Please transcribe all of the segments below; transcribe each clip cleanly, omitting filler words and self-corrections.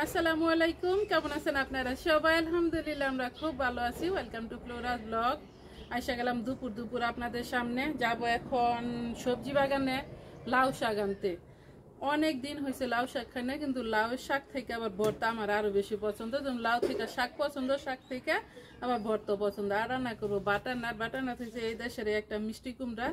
আসসালামু আলাইকুম, কেমন আছেন আপনারা সবাই? আলহামদুলিল্লাহ আমরা খুব ভালো আছি। Welcome to Flora's blog. আইসা গেলাম দুপুর আপনাদের সামনে। যাব এখন সবজি বাগানে লাউ শাক আনতে। অনেক দিন হয়েছে লাউ শাক খাই না, কিন্তু লাউ শাক থেকে আবার ভর্তা আমার আরো বেশি পছন্দ। লাউ থেকে শাক পছন্দ, শাক থেকে আবার ভর্তা পছন্দ। আর রান্না করবো বাটারনাট হচ্ছে এই দেশের একটা মিষ্টি কুমড়া।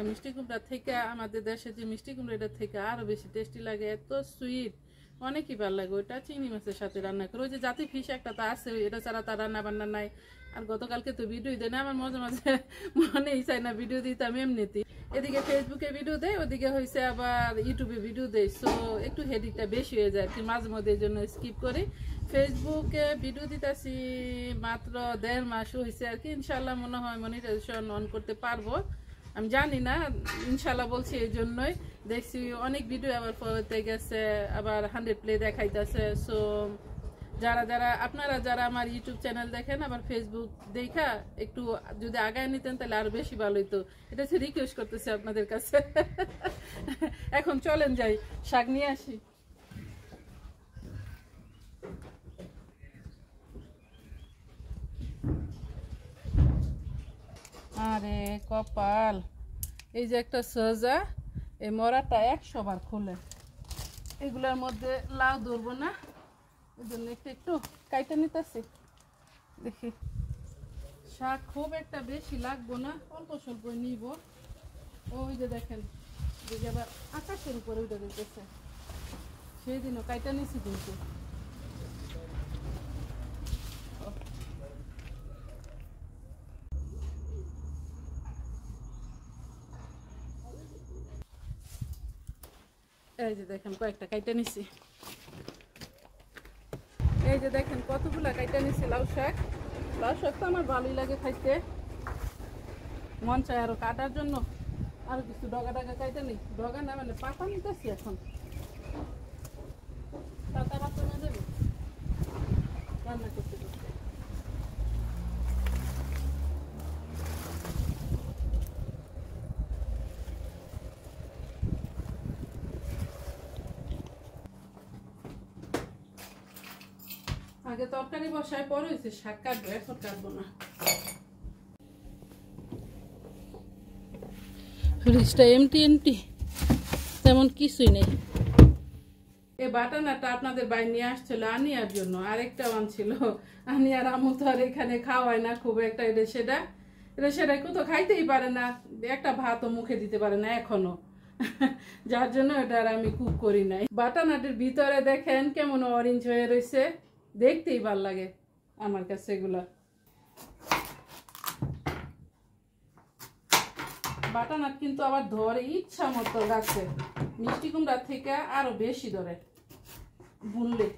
মিষ্টি কুমড়া থেকে আমাদের দেশের যে মিষ্টি কুমড়া এটা থেকে আরো বেশি টেস্টি লাগে, এত সুইট, অনেকই ভালো লাগে। ওইটা চিংড়ি মাছের সাথে রান্না করে। ওই যে জাতি ফিশ একটা তো আছে, এটা ছাড়া তার রান্না বান্না নাই। আর গতকালকে তো ভিডিও দেয় না, আমার মাঝে মাঝে মনেই চাই না ভিডিও দিতাম এমনিতেই। এদিকে ফেসবুকে ভিডিও দেয়, ওদিকে হয়েছে আবার ইউটিউবে ভিডিও দেয়। সো একটু হেডিংটা বেশি হয়ে যায়, মাঝে মধ্যে এই জন্য স্কিপ করি। ফেসবুকে ভিডিও দিতেছি মাত্র 1.5 মাস হয়েছে আর কি। ইনশাল্লাহ মনে হয় মনিটাইজেশন অন করতে পারবো, আমি জানি না, ইনশাল্লাহ বলছি। এই জন্যই দেখছি অনেক ভিডিও আবার ফলোতে গেছে, আবার 100 প্লে দেখাইতেছে। সো আপনারা যারা আমার ইউটিউব চ্যানেল দেখেন, আবার ফেসবুক দেখা একটু যদি আগায় নিতেন তাহলে আরো বেশি ভালো হইতো। এটা হচ্ছে রিকোয়েস্ট করতেছি আপনাদের কাছে। এখন চলেন যাই, শাক নিয়ে আসি। আরে কপাল, এই যে একটা সোজা, এই মরাটা 100 বার খুলে। এগুলোর মধ্যে লাউ ধরবো না, এই জন্য একটু কাইটা নিতেছি। দেখি শাক খুব একটা বেশি লাগবো না, অল্প স্বল্প নিব। ওই যে দেখেন, দেখি আবার আকাশের উপরে উঠে দিতেছে। সেই দিনও কাইটা নিছি কিন্তু। এই যে দেখেন কয়েকটা কাইটা নিছি। এই যে দেখেন কতগুলা কাইটা নিছি লাউ শাক। লাউ শাক তো আমার ভালোই লাগে খাইতে, মন চায় আরো কাটার জন্য। আরো কিছু ডগা কাইটা নেই, ডগা না মানে পাতা নিতেছি এখন। পাতা না দেবে রান্না করতে করতে। আগে তরকারি বসায় পরে হয়েছে শাক কাটবো, এখন কাটবো না। ফ্রিজটা এমটি, তেমন কিছুই নেই। এই বাটানাটা আপনাদের বাড়ি নিয়ে আসছিল আনিয়ার জন্য, আরেকটা আনছিল। আনিয়ার আমু তো আর এখানে খাওয়ায় না খুব একটা, এটা সেটা কোথাও খাইতেই পারে না, একটা ভাতও মুখে দিতে পারে না এখনো। যার জন্য এটা আর আমি কুক করি নাই। বাটানাটের ভিতরে দেখেন কেমন অরেঞ্জ হয়ে রয়েছে, দেখতেই ভাল লাগে আমার কাছে এগুলা। বাটানাট কিন্তু আবার ধরে ইচ্ছা মতো গাছে, মিষ্টি কুমড়া থেকে আরো বেশি ধরে বুনলে।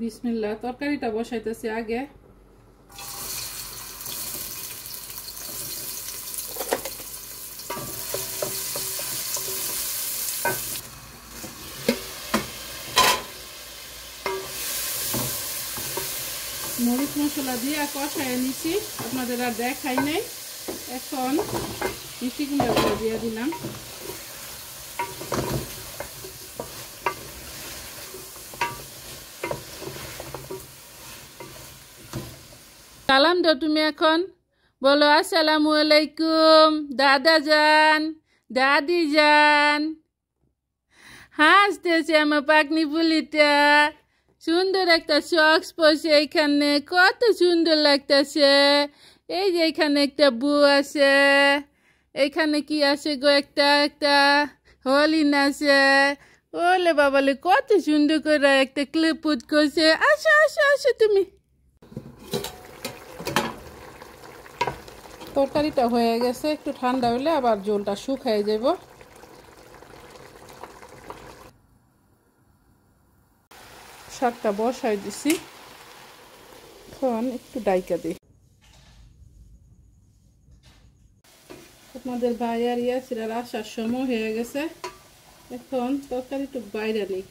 বিসমিল্লাহ, তরকারিটা বসাইতেছি আগে। মরিচ মশলা দিয়ে কষায় নিছি, আপনাদের আর দেখাই নাই। এখন মিষ্টি কুমড়া দিয়ে দিলাম। সালাম দাও তুমি, এখন বলো আসসালামু আলাইকুম দাদা যান, দাদি যান। হাসতেছে আমার পাকনি পুলিটা, সুন্দর একটা সক্স পরছে এখানে, কত সুন্দর লাগতেছে। এই যে এখানে একটা বউ আছে, এখানে কি আছে গো, একটা হলিন আছে। ওলে বাবালে কত সুন্দর করে একটা ক্লিপ পুট করছে। আসো আসো আসো তুমি। তরকারিটা হয়ে গেছে, একটু ঠান্ডা হলে আবার ঝোলটা শুকায় যাব। শাকটা বসাই দিছি, এখন একটু ডাইকা দিই। আপনাদের ভাই আর ইয়াসিরার আসার সময় হয়ে গেছে, এখন তরকারি একটু বাইরে নেই।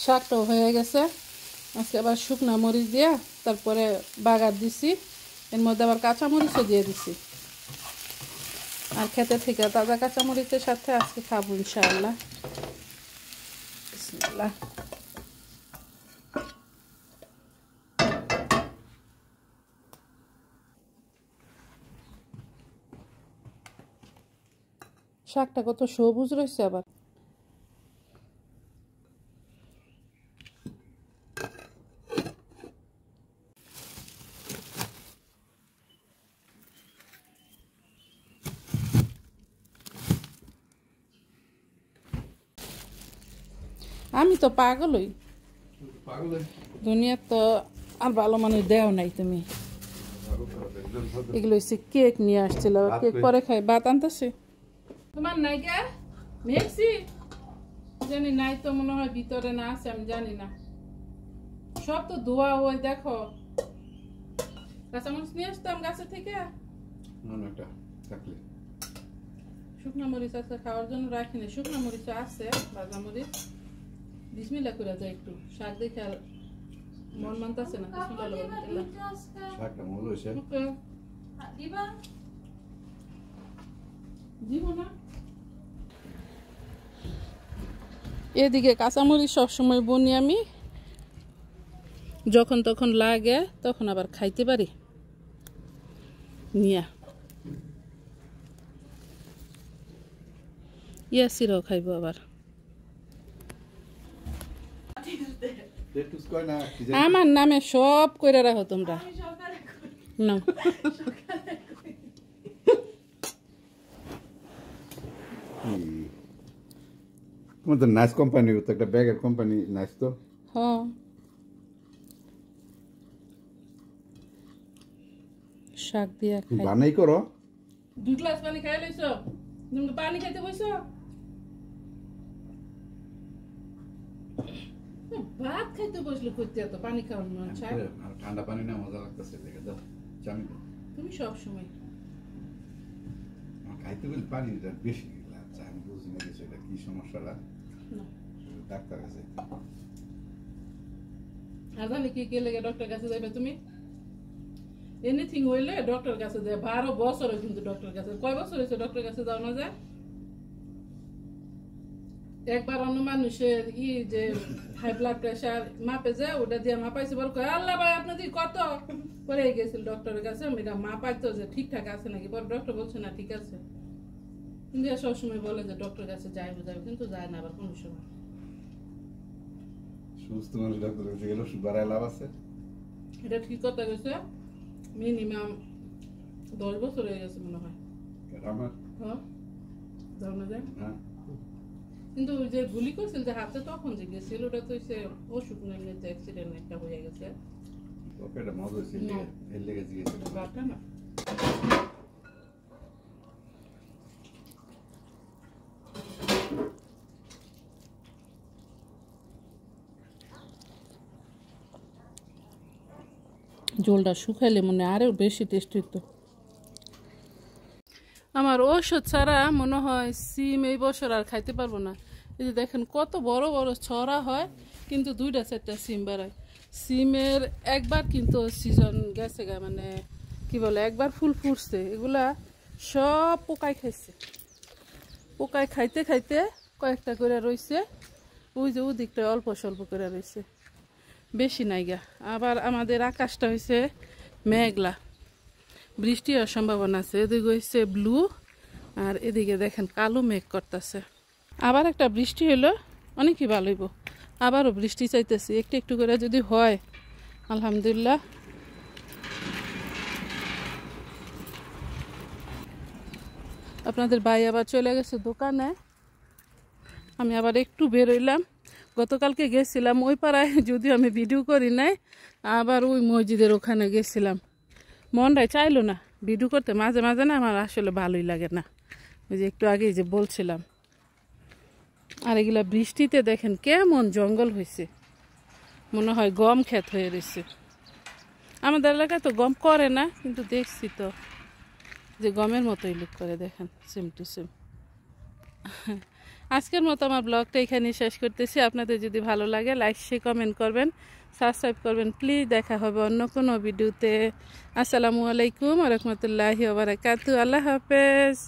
শাকটাও হয়ে গেছে, আজকে আবার শুকনা মরিচ দিয়ে তারপরে বাগার দিছি, এর মধ্যে আবার কাঁচামরিচও দিয়ে দিছি। আর খেতে থেকে তাজা কাঁচামরিচের সাথে আজকে খাবো ইনশাআল্লাহ। বিসমিল্লাহ। শাকটা কত সবুজ রয়েছে আবার। আমি তো পাগলই, দুনিয়া তো আর ভালো মানুষ দেও নাই। তুমি এগুলো হচ্ছে কেক নিয়ে আসছিল, কেক পরে খাই। ভাত আনতেছে তোমার নাই কে মেক্সি জানি নাই তো, মনে হয় ভিতরে না আছে, আমি জানি না। সব তো ধোয়া, ওই দেখো কাঁচামরিচ নিয়ে আসতাম গাছের থেকে, শুকনো মরিচ আছে খাওয়ার জন্য রাখিনি। শুকনো মরিচ আছে, ভাজা মরিচ। বিসমিল্লাহ করে যায় একটু, শাক দেখে আর মন মানতেছে না। এদিকে কাঁচামরিচ সবসময় বনি আমি, যখন তখন লাগে তখন আবার খাইতে পারি নিয়া। ইয়াসিরাও খাইব আবার। আমার নামে সব কইরা রাখো তোমরা না। তোমার তো নাইস কোম্পানি, তো একটা ব্যাগের কোম্পানি নাইস তো। হ্যাঁ শাক দিয়া খাই। বানাই করো। 2 গ্লাস পানি খাই লইছো, তুমি পানি খাইতে বইছো। ভাত খাইতে বসলে কইতে এত পানি খাওয়ার মন চায়। ঠান্ডা পানি না মজা লাগতেছে, দেখে দাও চামি দাও। তুমি সব সময় খাইতে বলে পানিটা বেশি লাগছে, আমি বুঝি না কিছু, এটা কি সমস্যাটা। ডাক্তার কাছে আজানি কি লেগে ডক্টর কাছে যাবে তুমি? এনিথিং হইলে ডক্টর কাছে যায়। 12 বছর কিন্তু ডক্টর কাছে। কয় বছর হয়েছে ডক্টর কাছে যাও না যায়? একবার অন্য মানুষের যে হাই ব্লাড প্রেশার মাপে যায়, ওটা দিয়ে মাপাইছে, বল আল্লাহ ভাই আপনাদের কত করে গেছিল ডক্টরের কাছে। এটা মাপাইতো যে ঠিকঠাক আছে নাকি, পরে ডক্টর বলছে না ঠিক আছে। কিন্তু সবসময় বলে যে ডক্টর কাছে যাইবো যাইবো, কিন্তু যায় না আবার কোনো সময়। সুস্থ মানুষ ডাক্তার কাছে গেলে ওষুধ বাড়ায় লাভ আছে? এটা ঠিক কথা কইছে। মিনিমাম 10 বছর হয়ে গেছে মনে হয় আমার। হ্যাঁ যাও না যায়। হ্যাঁ কিন্তু যে গুলি করছিল যে হাতে, তখন যে গেছিল ওটা তো সে অসুখ নিয়ে অ্যাক্সিডেন্ট একটা হয়ে গেছে। ওকে এটা মজা হয়েছিল, এর লেগে জিগেছিল বাটা না। ঝোলটা শুকাইলে মনে আরো বেশি টেস্ট হইতো। আমার ওষুধ ছাড়া মনে হয় সিম এই বছর আর খাইতে পারবো না। এই যে দেখেন কত বড় বড় ছড়া হয়, কিন্তু 2-4টা সিম বেড়ায়। সিমের একবার কিন্তু সিজন গেছে গা, মানে কি বলে, একবার ফুল ফুটছে, এগুলা সব পোকায় খাইছে। পোকায় খাইতে খাইতে কয়েকটা করে রয়েছে, ওই যে ওদিকটা অল্প স্বল্প করে রয়েছে, বেশি নাই গা। আবার আমাদের আকাশটা হয়েছে মেঘলা, বৃষ্টি হওয়ার সম্ভাবনা আছে। এদিকে হয়েছে ব্লু, আর এদিকে দেখেন কালো মেঘ করতেছে। আবার একটা বৃষ্টি হলো অনেকই ভালো হইব। আবারও বৃষ্টি চাইতেছি, একটু একটু করে যদি হয় আলহামদুলিল্লাহ। আপনাদের ভাই আবার চলে গেছে দোকানে, আমি আবার একটু বেরোইলাম। গতকালকে গেছিলাম ওই পাড়ায়, যদিও আমি ভিডিও করি নাই, আবার ওই মসজিদের ওখানে গেছিলাম। মনটাই চাইলো না ভিডিও করতে, মাঝে মাঝে না আমার আসলে ভালোই লাগে না, ওই যে একটু আগেই যে বলছিলাম। আর এগুলা বৃষ্টিতে দেখেন কেমন জঙ্গল হয়েছে, মনে হয় গম ক্ষেত হয়ে রয়েছে। আমাদের এলাকায় তো গম করে না, কিন্তু দেখছি তো যে গমের মতোই লুক করে, দেখেন সেম টু সেম। আজকের মতো আমার ব্লগটা এখানে শেষ করতেছি। আপনাদের যদি ভালো লাগে লাইক শেয়ার কমেন্ট করবেন, সাবস্ক্রাইব করবেন প্লিজ। দেখা হবে অন্য কোনো ভিডিওতে। আসসালামু আলাইকুম ওয়া রাহমাতুল্লাহি ওয়া বারাকাতুহু। আল্লাহ হাফেজ।